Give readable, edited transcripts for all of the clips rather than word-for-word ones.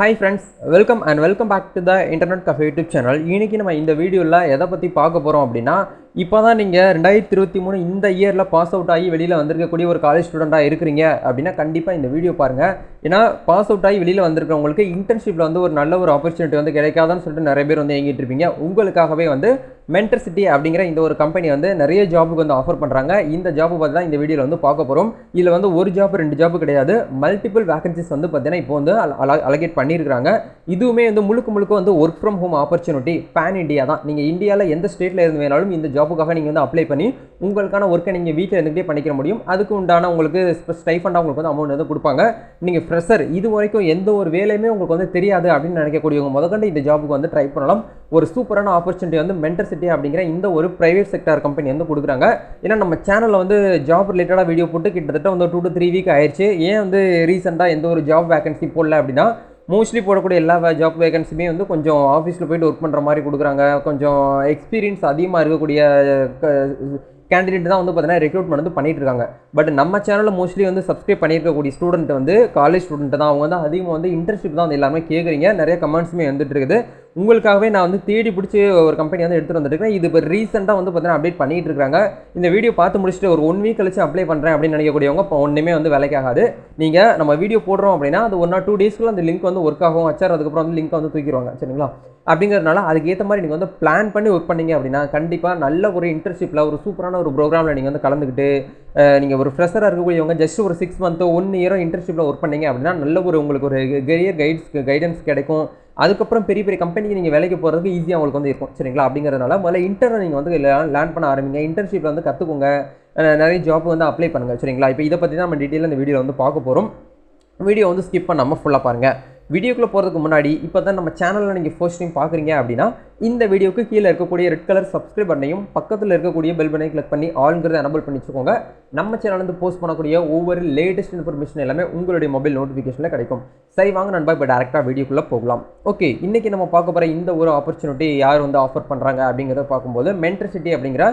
Hi friends, welcome back to the Internet Cafe YouTube channel. இன்னைக்கு நம்ம இந்த வீடியோல எதை பத்தி பார்க்க போறோம் அப்படினா இப்போதான் நீங்க 2023 இந்த இயர்ல பாஸ் அவுட் ஆகி வெளியில வந்திருக்கக்கூடிய ஒரு காலேஜ் ஸ்டூடெண்டா இருக்கீங்க அப்படினா கண்டிப்பா இந்த வீடியோ பாருங்க. ஏனா பாஸ் அவுட் ஆகி வெளியில வந்திருக்கவங்களுக்கு இன்டர்ன்ஷிப்ல வந்து ஒரு நல்ல ஒரு ஆப்பர்சூனிட்டி வந்து கிடைக்காதான்னு சொல்லிட்டு நிறைய பேர் வந்து ஏங்கிட்டு இருப்பீங்க. உங்களுக்காகவே வந்து மென்டர் சிட்டி அப்படிங்கிற இந்த ஒரு கம்பெனி வந்து நிறைய ஜாபுக்கு வந்து ஆஃபர் பண்றாங்க. இந்த ஜாப் பத்தி தான் இந்த வீடியோல வந்து பார்க்க போறோம். இதுல வந்து ஒரு ஜாப் ரெண்டு ஜாப் கிடையாது, மல்டிபிள் வேகன்சிஸ் வந்து பார்த்தீங்கன்னா இப்போ வந்து அலோகேட் பண்ணியிருக்காங்க. இதுவுமே வந்து முழுக்க வந்து work from home opportunity, pan India தான். நீங்க இந்தியாவில் எந்த ஸ்டேட்ல இருந்து வேணாலும் இந்த ஜாப்புக்காக நீங்க வந்து அப்ளை பண்ணி உங்களுக்கான ஒர்க்கை நீங்க வீட்டில் இருந்துகிட்டே பண்ணிக்க முடியும். அதுக்கு உண்டான உங்களுக்கு ஸ்டைஃபண்டாக உங்களுக்கு வந்து அமௌண்ட் வந்து கொடுப்பாங்க. நீங்க ஃப்ரெஷர், இது வரைக்கும் எந்த ஒரு வேலையுமே உங்களுக்கு வந்து தெரியாது அப்படின்னு நினைக்கக்கூடியவங்க முதற்கொண்டு இந்த ஜாபுக்கு வந்து ட்ரை பண்ணலாம். ஒரு சூப்பரான ஆப்பர்ச்சுனிட்டி வந்து மென்டர் சிட்டி அப்படிங்கிற இந்த ஒரு பிரைவேட் செக்டார் கம்பெனி வந்து கொடுக்குறாங்க. ஏன்னா நம்ம சேனலில் வந்து ஜாப் ரிலேட்டடாக வீடியோ போட்டு கிட்டத்தட்ட வந்து 2 to 3 வீக் ஆயிடுச்சு. ஏன் வந்து ரீசெண்டாக எந்த ஒரு ஜாப் வேகன்சி போடல அப்படின்னா, மோஸ்ட்லி போடக்கூடிய எல்லா ஜாப் வேகன்சியுமே வந்து கொஞ்சம் ஆஃபீஸில் போய்ட்டு ஒர்க் பண்ணுற மாதிரி கொடுக்குறாங்க. கொஞ்சம் எக்ஸ்பீரியன்ஸ் அதிகமாக இருக்கக்கூடிய கேண்டிடேட் தான் வந்து பார்த்தீங்கன்னா ரெக்ரூட்மெண்ட் வந்து பண்ணிட்டு இருக்காங்க. பட் நம்ம சேனலில் மோஸ்ட்லி வந்து சப்ஸ்கிரைப் பண்ணியிருக்கக்கூடிய ஸ்டூடெண்ட் வந்து காலேஜ் ஸ்டூடெண்ட் தான். அவங்க வந்து அதிகமாக வந்து இன்டர்ன்ஷிப் தான் வந்து எல்லாருமே கேட்குறீங்க. நிறைய கமெண்ட்ஸுமே வந்துட்டு இருக்குது. உங்களுக்காகவே நான் வந்து தேடி பிடிச்சி ஒரு கம்பெனி வந்து எடுத்துகிட்டு வந்துருக்கேன். இது இப்போ ரீசெண்டாக வந்து பார்த்தீங்கன்னா அப்டேட் பண்ணிட்டு இருக்காங்க. இந்த வீடியோ பார்த்து முடிச்சுட்டு ஒரு 1 வீக் கழிச்சு அப்ளை பண்ணுறேன் அப்படின்னு நினைக்கக்கூடியவங்க இப்போ ஒன்றுமே வந்து வேலைக்காகாது. நீங்கள் நம்ம வீடியோ போடுறோம் அப்படின்னா அது 1 or 2 டேஸ்க்குள்ள அந்த லிங்க் வந்து ஒர்க் ஆகும். அதுக்கப்புறம் வந்து லிங்க் வந்து தூக்கிடுவாங்க. சரிங்களா? அப்படிங்கிறதுனால அதுக்கேற்ற மாதிரி நீங்கள் வந்து பிளான் பண்ணி ஒர்க் பண்ணீங்க அப்படின்னா கண்டிப்பாக நல்ல ஒரு இன்டர்ன்ஷிப்பில் ஒரு சூப்பரான ஒரு ப்ரோக்ராமில் நீங்கள் வந்து கலந்துக்கிட்டு நீங்கள் ஒரு ஃப்ரெஷராக இருக்கக்கூடியவங்க ஜஸ்ட் ஒரு 6 month 1 year இன்டர்ன்ஷிப்பில் ஒர்க் பண்ணீங்க அப்படின்னா நல்ல ஒரு உங்களுக்கு ஒரு கெரியர் கைடன்ஸ் கிடைக்கும். அதுக்கப்புறம் பெரிய பெரிய கம்பெனிக்கு நீங்கள் வேலைக்கு போகிறதுக்கு ஈஸியாக உங்களுக்கு வந்து இருக்கும். சரிங்களா? அப்படிங்கிறதுனால முதல்ல இன்டர்னை நீங்கள் வந்து லேர்ன் பண்ண ஆரம்பிங்க. இன்டர்ன்ஷிப்பில் வந்து கற்றுக்கோங்க. நிறைய ஜாப் வந்து அப்ளை பண்ணுங்கள். சரிங்களா? இப்போ இதை பற்றி தான் நம்ம டீட்டெயிலாக இந்த வீடியோ வந்து பார்க்க போகிறோம். வீடியோ வந்து ஸ்கிப் பண்ணாமல் ஃபுல்லாக பாருங்கள். வீடியோக்குள்ளே போகிறதுக்கு முன்னாடி இப்போ தான் நம்ம சேனலில் நீங்கள் ஃபர்ஸ்ட் டைம் பார்க்குறீங்க அப்படின்னா இந்த வீடியோக்கு கீழே இருக்கக்கூடிய ரெட் கலர் சப்ஸ்கிரைப் பண்ணையும் பக்கத்தில் இருக்கக்கூடிய பெல் பட்டனை கிளிக் பண்ணி ஆல்ங்கிறத எனபிள் பண்ணி வச்சுக்கோங்க. நம்ம சேனல் போஸ்ட் பண்ணக்கூடிய ஒவ்வொரு லேட்டஸ்ட் இன்ஃபர்மேஷன் எல்லாமே உங்களுடைய மொபைல் நோட்டிஃபிகேஷனில் கிடைக்கும். சரி வாங்க நண்பா, இப்போ டேரெக்டாக வீடியோக்குள்ளே போகலாம். ஓகே, இன்றைக்கி நம்ம பார்க்க போகிற இந்த ஒரு ஆப்பர்ச்சுனிட்டி யார் வந்து ஆஃபர் பண்ணுறாங்க அப்படிங்கிறத பார்க்கும்போது மென்டர் சிட்டி அப்படிங்கிற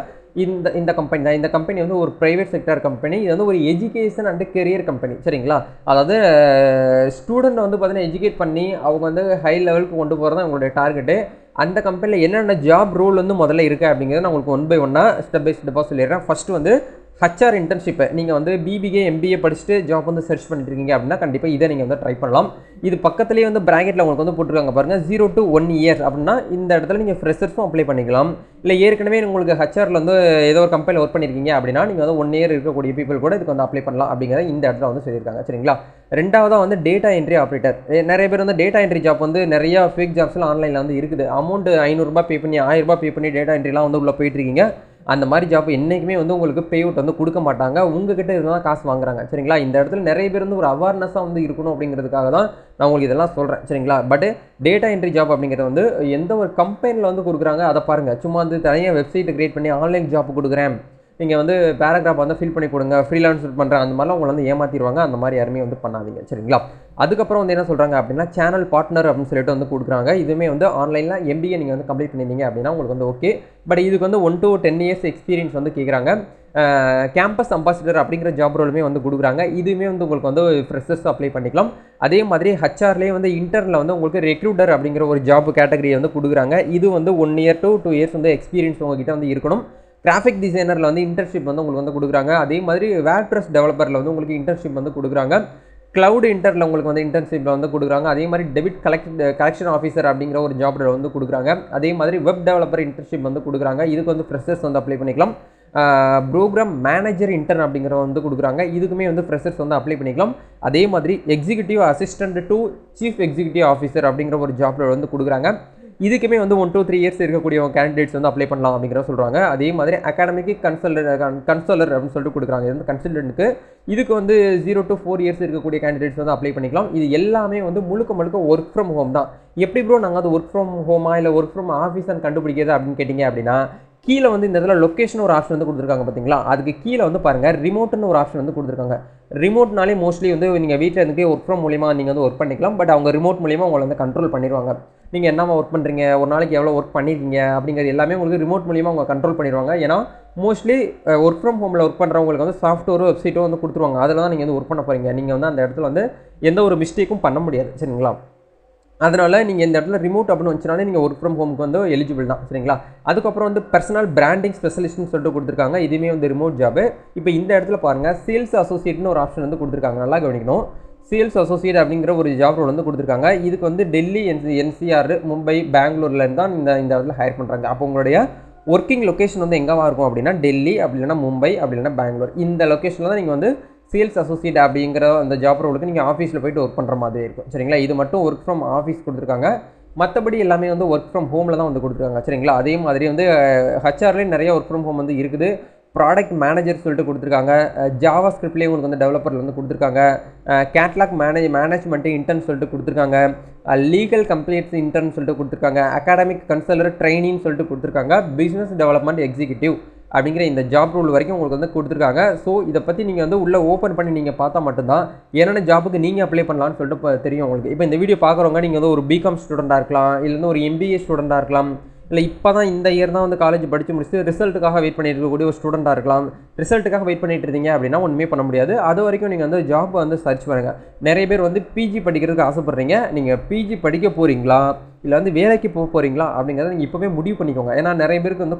இந்த கம்பெனி தான். இந்த கம்பெனி வந்து ஒரு ப்ரைவேட் செக்டார் கம்பெனி. இது வந்து ஒரு எஜுகேஷன் அண்ட் கெரியர் கம்பெனி. சரிங்களா? அதாவது ஸ்டூடெண்ட் வந்து பார்த்தீங்கன்னா எஜுகேட் பண்ணி அவங்க வந்து ஹை லெவலுக்கு கொண்டு போகிறது தான் அவங்களுடைய டார்கெட்டு. அந்த கம்பெனியில் என்னென்ன ஜாப் ரோல் வந்து முதல்ல இருக்குது அப்படிங்கிறத நான் உங்களுக்கு 1 by 1 ஸ்டெப் பை ஸ்டெப்பாக சொல்லிடுறேன். ஃபஸ்ட்டு வந்து ஹச்ஆர் இன்டர்ன்ஷிப்பு. நீங்கள் வந்து பிபிஏ எம்பிஏ படிச்சுட்டு ஜாப் வந்து சர்ச் பண்ணிட்டு இருக்கீங்க அப்படின்னா கண்டிப்பாக இதை நீங்கள் வந்து ட்ரை பண்ணலாம். இது பக்கத்துலேயே வந்து ப்ராக்கெட்டில் உங்களுக்கு வந்து போட்டுருக்காங்க பாருங்கள், 0 to 1 year அப்படின்னா இந்த இடத்துல நீங்கள் ஃப்ரெஷர்ஸும் அப்ளை பண்ணிக்கலாம். இல்லை ஏற்கனவே உங்களுக்கு ஹச்ஆரில் வந்து ஏதோ ஒரு கம்பெனியில் ஒர்க் பண்ணியிருக்கீங்க அப்படின்னா நீங்கள் வந்து 1 year இருக்கக்கூடிய பீப்பிள் கூட இதுக்கு வந்து அப்ளை பண்ணலாம் அப்படிங்கிறத இந்த இடத்துல வந்து சொல்லியிருக்காங்க. சரிங்களா? ரெண்டாவதாக வந்து டேட்டா என்ட்ரி ஆப்ரேட்டர். நிறைய பேர் வந்து டேட்டா என்ட்ரி ஜாப் வந்து நிறையா ஃபேக் ஜாப்ஸ்லாம் ஆன்லைனில் வந்து இருக்குது. அமௌண்ட் ₹500 பே பண்ணி ₹1000 பே பண்ணி டேட்டா என்ட்ரிலாம் வந்து உள்ளே போயிட்டுருக்கீங்க. அந்த மாதிரி ஜாப் என்றைக்குமே வந்து உங்களுக்கு பே அவுட் வந்து கொடுக்க மாட்டாங்க. உங்ககிட்ட இருந்தால் காசு வாங்குறாங்க. சரிங்களா? இந்த இடத்துல நிறைய பேர் வந்து ஒரு அவேர்னஸாக வந்து இருக்கணும் அப்படிங்கிறதுக்காக தான் நான் உங்களுக்கு இதெல்லாம் சொல்கிறேன். சரிங்களா? பட் டேட்டா என்ட்ரி ஜாப் அப்படிங்கிறது வந்து எந்த ஒரு கம்பெனியில் வந்து கொடுக்குறாங்க அதை பாருங்கள். சும்மா வந்து தனியாக வெப்சைட்டை கிரியேட் பண்ணி ஆன்லைன் ஜாப் கொடுக்குறேன், நீங்கள் வந்து பேராகிராஃப் வந்து ஃபில் பண்ணி கொடுங்க, ஃப்ரீலான்ஸ் பண்ணுறேன், அந்த மாதிரிலாம் உங்களை வந்து ஏமாற்றிடுவாங்க. அந்த மாதிரி யாருமே வந்து பண்ணாதீங்க. சரிங்களா? அதுக்கப்புறம் வந்து என்ன சொல்கிறாங்க அப்படின்னா சேனல் பார்ட்னர் அப்படின்னு சொல்லிட்டு வந்து கொடுக்குறாங்க. இதுவுமே வந்து ஆன்லைனில் எம்பிஏ நீங்கள் வந்து கம்ப்ளீட் பண்ணியிருந்தீங்க அப்படின்னா உங்களுக்கு வந்து ஓகே. பட் இதுக்கு வந்து 1 to 10 years எக்ஸ்பீரியன்ஸ் வந்து கேட்குறாங்க. கேம்பஸ் அம்பாசிடர் அப்படிங்கிற ஜாப் ரோலுமே வந்து கொடுக்குறாங்க. இதுவுமே வந்து உங்களுக்கு வந்து ஃப்ரெஷர்ஸ் அப்ளை பண்ணிக்கலாம். அதே மாதிரி ஹச்ஆர்லேயே வந்து இன்டர்னில் வந்து உங்களுக்கு ரெக்ரூட்டர் அப்படிங்கிற ஒரு ஜாப் கேட்டகரியை வந்து கொடுக்குறாங்க. இது வந்து 1 year to 2 years வந்து எக்ஸ்பீரியன்ஸ் உங்ககிட்ட வந்து இருக்கணும். கிராஃபிக் டிசைனரில் வந்து இன்டர்ன்ஷிப் வந்து உங்களுக்கு வந்து கொடுக்குறாங்க. அதே மாதிரி வேட்ரஸ் டெவலப்பரில் வந்து உங்களுக்கு இன்டர்ன்ஷிப் வந்து கொடுக்குறாங்க. க்ளவுட் இன்டர்னில் உங்களுக்கு வந்து இன்டர்ன்ஷிப்பில் வந்து கொடுக்குறாங்க. அதே மாதிரி டெபிட் கலெக்ஷன் ஆஃபீஸர் அப்படிங்கிற ஒரு ஜாப் வந்து கொடுக்குறாங்க. அதே மாதிரி வெப் டெவலப்பர் இன்டர்ன்ஷிப் வந்து கொடுக்குறாங்க. இதுக்கு வந்து ஃப்ரெஷர்ஸ் வந்து அப்ளை பண்ணிக்கலாம். ப்ரோக்ராம் மேனேஜர் இன்டர்ன் அப்படிங்கிற வந்து கொடுக்குறாங்க. இதுக்குமே வந்து ஃப்ரெஷர்ஸ் வந்து அப்ளை பண்ணிக்கலாம். அதே மாதிரி executive assistant to chief executive officer அப்படிங்கிற ஒரு ஜாப் வந்து கொடுக்குறாங்க. இதுக்குமே வந்து 1 to 3 years இருக்கக்கூடிய கேண்டிடேட்ஸ் வந்து அப்ளை பண்ணலாம் அப்படிங்கிற சொல்கிறாங்க. அதே மாதிரி அகாடமிக் கன்சல்டர் அப்படின்னு சொல்லிட்டு கொடுக்குறாங்க. இது வந்து கன்சல்டன்ட்டுக்கு. இதுக்கு வந்து 0 to 4 years இருக்கக்கூடிய கேண்டிடேட்ஸ் வந்து அப்ளை பண்ணிக்கலாம். இது எல்லாமே வந்து முழுக்க ஒர்க் ஃப்ரம் ஹோம் தான். எப்படி ப்ரோ நாங்கள் அது ஒர்க் ஃப்ரம் ஹோமா இல்லை ஒர்க் ஃப்ரம் ஆஃபீஸான்னு கண்டுபிடிக்கிறது அப்படின்னு கேட்டிங்க அப்படின்னா கீழே வந்து இந்த இதில் லொக்கேஷன் ஒரு ஆப்ஷன் வந்து கொடுத்துருக்காங்க பார்த்தீங்களா? அதுக்கு கீழே வந்து பாருங்கள் ரிமோட்னு ஒரு ஆப்ஷன் வந்து கொடுத்துருக்காங்க. ரிமோட்னாலே மோஸ்ட்லி வந்து நீங்கள் வீட்டில் இருந்துட்டு ஒர்க் ஃப்ரம் மூலியமா நீங்கள் வந்து ஒர்க் பண்ணிக்கலாம். பட் அவங்க ரிமோட் மூலியமாக உங்களை வந்து கண்ட்ரோல் பண்ணிடுவாங்க. நீங்கள் என்னமா ஒர்க் பண்ணுறீங்க, ஒரு நாளைக்கு எவ்வளோ ஒர்க் பண்ணியிருக்கீங்க அப்படிங்கிறது எல்லாமே உங்களுக்கு ரிமோட் மூலியமாக அவங்க கண்ட்ரோல் பண்ணிடுவாங்க. ஏன்னா மோஸ்ட்லி ஒர்க் ஃப்ரம் ஹோமில் ஒர்க் பண்ணுறவங்களுக்கு வந்து சாஃப்ட்வேரோ வெப்சைட்டோ வந்து கொடுத்துருவாங்க. அதில் தான் நீங்கள் வந்து ஒர்க் பண்ண போகிறீங்க. நீங்கள் வந்து அந்த இடத்துல வந்து எந்த ஒரு மிஸ்டேக்கும் பண்ண முடியாது. சரிங்களா? அதனால் நீங்கள் இந்த இடத்துல ரிமோட் அப்படின்னு வந்துச்சுனாலே நீங்கள் ஒர்க் ஃப்ரம் ஹோமுக்கு வந்து எலிஜிபிள் தான். சரிங்களா? அதுக்கப்புறம் வந்து பர்சனல் பிராண்டிங் ஸ்பெஷலிஸ்ட்னு சொல்லிட்டு கொடுத்துருக்காங்க. இதுவுமே வந்து ரிமோட் ஜாபு. இப்போ இந்த இடத்துல பாருங்கள், சேல்ஸ் அசோசியேட்னு ஒரு ஆப்ஷன் வந்து கொடுத்துருக்காங்க. நல்லா கவனிக்கணும். சேல்ஸ் அசோசியேட் அப்படிங்கிற ஒரு ஜாப் ரோல் வந்து கொடுத்துருக்காங்க. இதுக்கு வந்து டெல்லி, என்சிஆர், மும்பை, பெங்களூர்லேருந்து தான் இந்த இடத்துல ஹையர் பண்ணுறாங்க. அப்போ உங்களுடைய ஒர்க்கிங் லொக்கேஷன் வந்து எங்கேவா இருக்கும் அப்படின்னா டெல்லி, அப்படி இல்லைனா மும்பை, அப்படி இல்லைனா பெங்களூர். இந்த லொக்கேஷனில் தான் நீங்கள் வந்து சேல்ஸ் அசோசியேட் அப்படிங்கிற அந்த ஜாப் ரோலுக்கு நீங்கள் ஆஃபீஸில் போய்ட்டு ஒர்க் பண்ணுற மாதிரி இருக்கும். சரிங்களா? இது மட்டும் ஒர்க் ஃப்ரம் ஆஃபீஸ் கொடுத்துருக்காங்க. மற்றபடி எல்லாமே வந்து ஒர்க் ஃப்ரம் ஹோமில் தான் வந்து கொடுத்துருக்காங்க. சரிங்களா? அதே மாதிரி வந்து ஹச்ஆர்லேயும் நிறைய ஒர்க் ஃப்ரம் ஹோம் வந்து இருக்குது. ப்ராடக்ட் மேனேஜர் சொல்லிட்டு கொடுத்துருக்காங்க. ஜாவா ஸ்கிரிப்ட்லேயே உங்களுக்கு வந்து டெவலப்பரில் வந்து கொடுத்துருக்காங்க. கேட்லாக் மேனேஜ்மெண்ட்டு இன்டர்ன் சொல்லிட்டு கொடுத்துருக்காங்க. லீகல் கம்ப்ளைண்ட்ஸ் இன்டர்ன் சொல்லிட்டு கொடுத்துருக்காங்க. அகாடமிக் கன்சல்டர் ட்ரைனின்னு சொல்லிட்டு கொடுத்துருக்காங்க. பிஸ்னஸ் டெவலப்மெண்ட் எக்ஸிக்யூட்டிவ் அப்படிங்கிற இந்த ஜாப் ரோல் வரைக்கும் உங்களுக்கு வந்து கொடுத்துருக்காங்க. ஸோ இதை பற்றி நீங்கள் வந்து உள்ளே ஓப்பன் பண்ணி நீங்கள் பார்த்தா மட்டும்தான் என்னென்ன ஜாபுக்கு நீங்கள் அப்ளை பண்ணலான்னு சொல்லிட்டு இப்போ தெரியும் உங்களுக்கு. இப்போ இந்த வீடியோ பார்க்குறவங்க நீங்கள் வந்து ஒரு பிகாம் ஸ்டூடெண்ட்டாக இருக்கலாம், இல்லைன்னா ஒரு எம்பிஏ ஸ்டூடெண்ட்டாக இருக்கலாம், இல்லை இப்போ தான் இந்த இயர் தான் வந்து காலேஜ் படித்து முடிச்சுட்டு ரிசல்ட்டுக்காக வெயிட் பண்ணிட்டு இருக்கக்கூடிய ஒரு ஸ்டூடெண்ட்டாக இருக்கலாம். ரிசல்ட்டுக்காக வெயிட் பண்ணிட்டு இருந்தீங்க அப்படின்னா ஒன்றுமே பண்ண முடியாது. அது வரைக்கும் நீங்கள் வந்து ஜாப் வந்து சர்ச் பண்ணுங்கள். நிறைய பேர் வந்து பிஜி படிக்கிறதுக்கு ஆசைப்பட்றீங்க. நீங்கள் பிஜி படிக்க போகிறீங்களா இல்லை வந்து வேலைக்கு போக போகிறீங்களா அப்படிங்கிறத நீங்கள் இப்போவே முடிவு பண்ணிக்கோங்க. ஏன்னா நிறைய பேருக்கு வந்து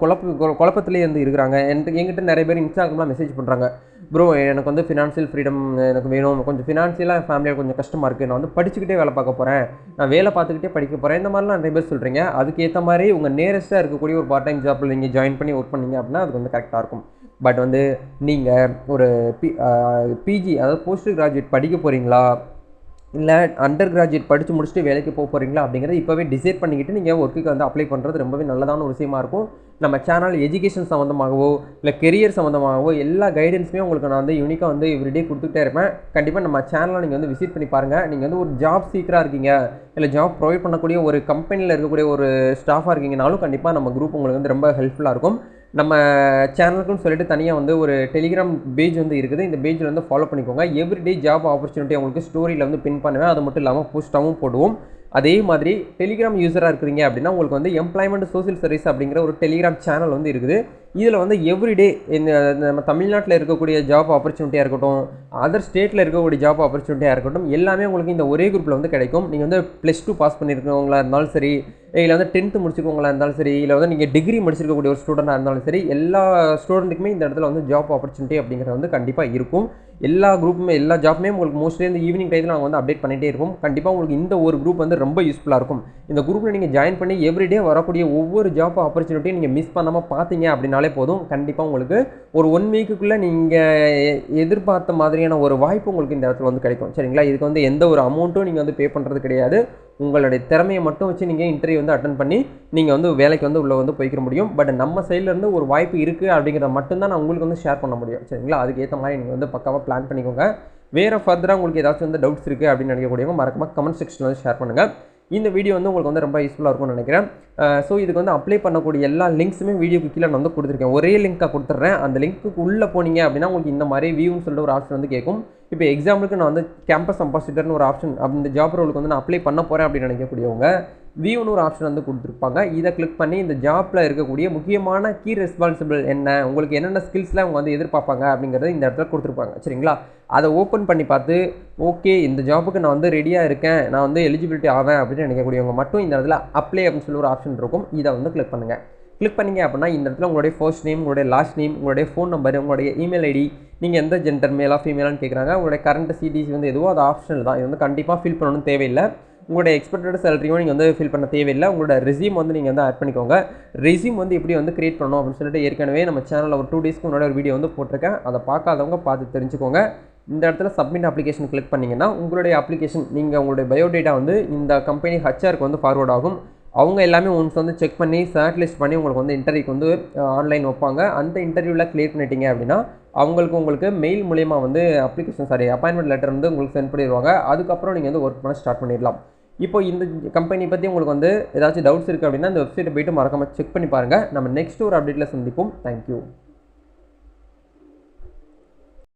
குழப்பத்திலே வந்து இருக்கிறாங்க. என்கிட்ட நிறைய பேர் இன்ஸ்டாகிராமில் மெசேஜ் பண்ணுறாங்க, ப்ரோ எனக்கு வந்து ஃபினான்ஷியல் ஃப்ரீடம் எனக்கு வேணும், கொஞ்சம் ஃபினான்ஷியலாக ஃபேமிலியாக கொஞ்சம் கஷ்டமாக இருக்குது, நான் வந்து படிச்சுக்கிட்டே வேலை பார்க்க போகிறேன், நான் வேலை பார்த்துக்கிட்டே படிக்க போகிறேன், இந்த மாதிரிலாம் நிறைய பேர் சொல்கிறீங்க. அதுக்கேற்ற மாதிரி உங்கள் நியரஸ்ட்டாக இருக்கக்கூடிய ஒரு பார்ட் டைம் ஜாப்பில் நீங்கள் ஜாயின் பண்ணி ஒர்க் பண்ணீங்க அப்படின்னா அது வந்து கரெக்டாக இருக்கும். பட் வந்து நீங்கள் ஒரு பிஜி அதாவது போஸ்ட் கிராஜுவேட் படிக்க போகிறீங்களா இல்லை அண்டர் கிராஜுவேட் படித்து முடிச்சுட்டு வேலைக்கு போக போகிறீங்களா அப்படிங்கிறத இப்போவே டிசைட் பண்ணிக்கிட்டு நீங்கள் ஒர்க்குக்கு வந்து அப்ளை பண்ணுறது ரொம்பவே நல்லதான ஒரு விஷயமா இருக்கும். நம்ம சேனல் எஜுகேஷன் சம்மந்தமாகவோ இல்லை கெரியர் சம்மந்தமாகவோ எல்லா கைடன்ஸுமே உங்களுக்கு நான் வந்து யூனிக்காக வந்து எவ்ரிடே கொடுத்துட்டே இருப்பேன். கண்டிப்பாக நம்ம சேனலை நீங்கள் வந்து விசிட் பண்ணி பாருங்கள். நீங்கள் வந்து ஒரு ஜாப் சீக்கராக இருக்கீங்க, இல்லை ஜாப் ப்ரொவைட் பண்ணக்கூடிய ஒரு கம்பெனியில் இருக்கக்கூடிய ஒரு ஸ்டாஃபாக இருக்கீங்கனாலும் கண்டிப்பாக நம்ம குரூப் உங்களுக்கு வந்து ரொம்ப ஹெல்ப்ஃபுல்லாக இருக்கும். நம்ம சேனலுக்குன்னு சொல்லிட்டு தனியாக வந்து ஒரு டெலிகிராம் பேஜ் வந்து இருக்குது. இந்த பேஜில் வந்து ஃபாலோ பண்ணிக்கோங்க. எவ்ரிடே ஜாப் ஆப்பர்ச்சுனிட்டி உங்களுக்கு ஸ்டோரியில் வந்து பின் பண்ணுவேன். அது மட்டும் இல்லாமல் போஸ்ட்டாகவும் போடுவோம். அதே மாதிரி டெலிகிராம் யூஸராக இருக்கிறீங்க அப்படின்னா உங்களுக்கு வந்து எம்ப்ளாய்மெண்ட் சோசியல் சர்வீஸ் அப்படிங்கிற ஒரு டெலிகிராம் சேனல் வந்து இருக்குது. இதில் வந்து எவ்ரிடே இந்த நம்ம தமிழ்நாட்டில் இருக்கக்கூடிய ஜாப் ஆப்பர்ச்சுனிட்டியாக இருக்கட்டும், அதர் ஸ்டேட்டில் இருக்கக்கூடிய ஜாப் ஆப்பர்ச்சுனிட்டியாக இருக்கட்டும், எல்லாமே உங்களுக்கு இந்த ஒரே குரூப்பில் வந்து கிடைக்கும். நீங்கள் வந்து +2 பாஸ் பண்ணியிருக்கவங்களா இருந்தாலும் சரி, இல்லை வந்து 10th முடிச்சிருக்கவங்களா இருந்தாலும் சரி, இல்லை வந்து நீங்கள் டிகிரி முடிச்சிருக்கக்கூடிய ஒரு ஸ்டூடெண்ட்டாக இருந்தாலும் சரி, எல்லா ஸ்டூடெண்ட்டுக்குமே இந்த இடத்துல வந்து ஜாப் ஆப்பர்ச்சுனிட்டி அப்படிங்கிறது வந்து கண்டிப்பாக இருக்கும். எல்லா குரூப்புமே எல்லா ஜாப்புமே உங்களுக்கு மோஸ்ட்லி இந்த ஈவினிங் டைத்தில் நாங்கள் வந்து அப்டேட் பண்ணிகிட்டே இருப்போம். கண்டிப்பாக உங்களுக்கு இந்த ஒரு குரூப் வந்து ரொம்ப யூஸ்ஃபுல்லாக இருக்கும். இந்த குரூப்பில் நீங்கள் ஜாயின் பண்ணி எவ்ரிடே வரக்கூடிய ஒவ்வொரு ஜாப் ஆப்பர்ச்சுனிட்டியும் நீங்கள் மிஸ் பண்ணாமல் பார்த்தீங்க அப்படின்னாலே போதும். கண்டிப்பாக உங்களுக்கு ஒரு 1 வீக்குக்குள்ளே நீங்கள் எதிர்பார்த்த மாதிரியான ஒரு வாய்ப்பு உங்களுக்கு இந்த இடத்துல வந்து கிடைக்கும். சரிங்களா? இதுக்கு வந்து எந்த ஒரு அமௌண்ட்டும் நீங்கள் வந்து பே பண்ணுறது கிடையாது. உங்களுடைய திறமையை மட்டும் வச்சு நீங்கள் இன்டர்வியூ வந்து அட்டன் பண்ணி நீங்கள் வந்து வேலைக்கு வந்து உள்ளே வந்து போய்க்கிற முடியும். பட் நம்ம சைட்லேருந்து ஒரு வாய்ப்பு இருக்குது அப்படிங்கிறத மட்டும்தான் நான் உங்களுக்கு வந்து ஷேர் பண்ண முடியும். சரிங்களா? அதுக்கு ஏற்ற மாதிரி நீங்கள் வந்து பக்காவாக பிளான் பண்ணிக்கோங்க. வேறு ஃபர்தராக உங்களுக்கு ஏதாச்சும் வந்து டவுட்ஸ் இருக்குது அப்படின்னு நினைக்கக்கூடியவங்க மறக்காம கமெண்ட் செக்ஷனில் வந்து ஷேர் பண்ணுங்கள். இந்த வீடியோ வந்து உங்களுக்கு வந்து ரொம்ப யூஸ்ஃபுல்லாக இருக்கும்னு நினைக்கிறேன். ஸோ இதுக்கு வந்து அப்ளை பண்ணக்கூடிய எல்லா லிங்க்ஸுமே வீடியோக்கு கீழே நான் வந்து கொடுத்துருக்கேன். ஒரே லிங்காக கொடுத்துட்றேன். அந்த லிங்க்கு உள்ளே போனீங்க அப்படின்னா உங்களுக்கு இந்த மாதிரி வியூன்னு சொல்லிட்டு ஒரு ஆப்ஷன் வந்து கேட்கும். இப்போ எக்ஸாம்பிளுக்கு நான் வந்து கேம்பஸ் அம்பாசிடர்னு ஒரு ஆப்ஷன் அந்த ஜாப் ரோலுக்கு வந்து நான் அப்ளை பண்ண போகிறேன் அப்படின்னு நினைக்கக்கூடியவங்க வியூன்னு ஒரு ஆப்ஷன் வந்து கொடுத்துருப்பாங்க. இதை கிளிக் பண்ணி இந்த ஜாப்பில் இருக்கக்கூடிய முக்கியமான கீ ரெஸ்பான்சிபிள் என்ன, உங்களுக்கு என்னென்ன ஸ்கில்ஸ்லாம் அவங்க வந்து எதிர்பார்ப்பாங்க அப்படிங்கிறத இந்த இடத்துல கொடுத்துருப்பாங்க. சரிங்களா? அதை ஓப்பன் பண்ணி பார்த்து ஓகே இந்த ஜாப்புக்கு நான் வந்து ரெடியாக இருக்கேன், நான் வந்து எலிஜிபிலிட்டி ஆவேன் அப்படின்னு நினைக்கக்கூடியவங்க மட்டும் இந்த இடத்துல அப்ளை அப்படின்னு சொல்லி ஒரு ஆப்ஷன் இருக்கும். இதை வந்து கிளிக் பண்ணுங்கள். கிளிக் பண்ணிங்க அப்படின்னா இந்த இடத்துல உங்களுடைய ஃபர்ஸ்ட் நேம், உங்களுடைய லாஸ்ட் நேம், உங்களுடைய ஃபோன் நம்பர், உங்களுடைய இமெயில் ஐடி, நீங்கள் எந்த ஜெண்டர் மேலா ஃபீமேலான்னு கேட்குறாங்க, உங்களுடைய கரண்ட் சிடிசி வந்து எதுவோ அது ஆப்ஷனல் தான். இது வந்து கண்டிப்பாக ஃபில் பண்ணணும்னு தேவையில்லை. உங்களுடைய எக்ஸ்பெக்டட் சேலரியும் நீங்கள் வந்து ஃபில் பண்ண தேவையில்லை. உங்களோட ரெஸ்யூம் வந்து நீங்கள் வந்து ஆட் பண்ணிக்கோங்க. ரெஸ்யூம் வந்து எப்படி வந்து கிரியேட் பண்ணணும் அப்படின்னு சொல்லிட்டு ஏற்கனவே நம்ம சேனலில் ஒரு 2 டேஸ்க்கு முன்னாடி ஒரு வீடியோ வந்து போட்டிருக்கேன். அதை பார்க்காதவங்க பார்த்து தெரிஞ்சுக்கோங்க. இந்த இடத்துல சப்மிட் அப்ளிகேஷன் கிளிக் பண்ணிங்கன்னா உங்களுடைய அப்ளிகேஷன் நீங்கள் உங்களுடைய பயோடேட்டா வந்து இந்த கம்பெனி ஹச்ஆருக்கு வந்து ஃபார்வர்ட் ஆகும். அவங்க எல்லாமே ஒன்ஸ் வந்து செக் பண்ணி ஷார்ட் லிஸ்ட் பண்ணி உங்களுக்கு வந்து இன்டர்வியூக்கு வந்து ஆன்லைன் வைப்பாங்க. அந்த இன்டர்வியூவில் கிளியர் பண்ணிட்டீங்க அப்படின்னா உங்களுக்கு மெயில் மூலமா வந்து அப்பாயின்மெண்ட் லெட்டர் வந்து உங்களுக்கு சென்ட் பண்ணிடுவாங்க. அதுக்கப்புறம் நீங்கள் வந்து ஒர்க் பண்ண ஸ்டார்ட் பண்ணிடலாம். இப்போ இந்த கம்பெனி பற்றி உங்களுக்கு வந்து ஏதாச்சும் டவுட்ஸ் இருக்குது அப்படின்னா இந்த வெப்சைட்டை போய்ட்டு மறக்காமல் செக் பண்ணி பாருங்கள். நம்ம நெக்ஸ்ட் ஒரு அப்டேட்டில் சந்திப்போம். தேங்க்யூ.